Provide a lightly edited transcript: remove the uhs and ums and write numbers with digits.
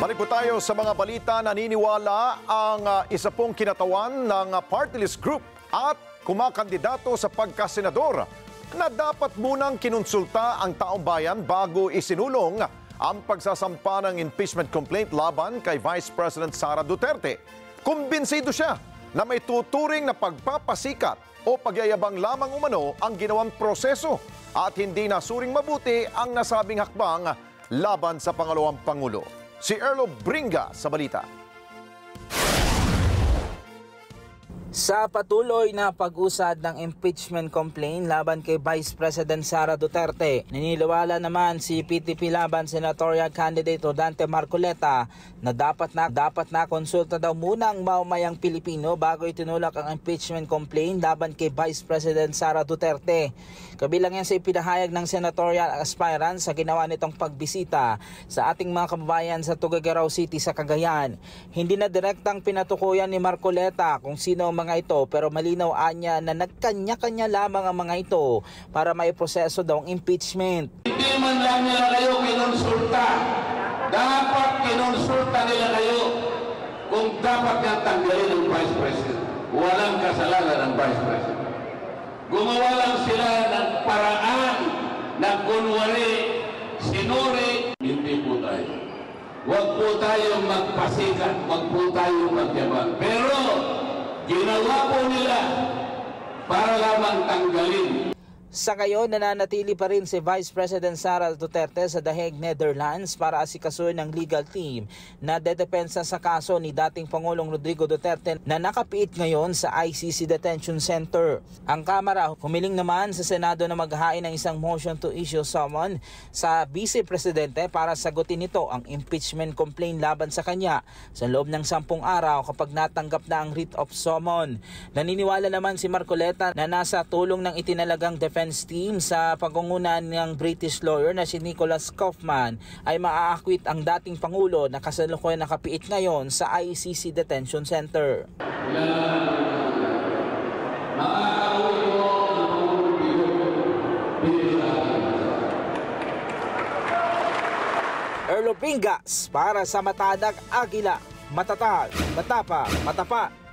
Balik po tayo sa mga balita. Naniniwala ang isa pong kinatawan ng party list group at kumakandidato sa pagkasenador na dapat munang kinonsulta ang taong bayan bago isinulong ang pagsasampa ng impeachment complaint laban kay Vice President Sara Duterte. Kumbinsido siya na may tuturing na pagpapasikat o pagyayabang lamang umano ang ginawang proseso at hindi nasuring mabuti ang nasabing hakbang laban sa pangalawang Pangulo. Si Erlo Bringa sa balita. Sa patuloy na pag-usad ng impeachment complaint laban kay Vice President Sara Duterte, naniniwala naman si PTP Laban Senatorial Candidate Rodante Marcoleta na dapat na konsulta daw muna ang mamamayang Pilipino bago itinulak ang impeachment complaint laban kay Vice President Sara Duterte. Kabilang yan sa ipinahayag ng senatorial aspirant sa ginawa nitong pagbisita sa ating mga kababayan sa Tuguegarao City sa Cagayan. Hindi na direktang pinatukuyan ni Marcoleta kung sino ang mga ito, pero malinaw anya na nagkanya-kanya lamang ang mga ito para maiproseso daw ang impeachment. Hindi man lang nila kayo kinonsulta. Dapat kinonsulta nila kayo kung dapat nga tanggalin ng Vice President. Walang kasalanan ng Vice President. Gumawa lang sila ng paraan na kunwari, sinuri, hindi po tayo. Huwag po tayong magpasikat, huwag po tayong magyabang. Pero ginawa po nila para lamang tanggalin. Sa ngayon, nananatili pa rin si Vice President Sara Duterte sa The Hague, Netherlands para asikasuhin ng legal team na dedepensa sa kaso ni dating Pangulong Rodrigo Duterte na nakapiit ngayon sa ICC Detention Center. Ang Kamara humiling naman sa Senado na maghain ng isang motion to issue summon sa Vice Presidente para sagutin nito ang impeachment complaint laban sa kanya sa loob ng 10 araw kapag natanggap na ang writ of summon. Naniniwala naman si Marcoleta na nasa tulong ng itinalagang defense team sa pangunguna ng British lawyer na si Nicholas Kaufman ay maaakwit ang dating Pangulo na kasalukuyan nakapiit ngayon sa ICC Detention Center. Erlo Pingas para sa Matadag Agila, matatag, matapa, matapa.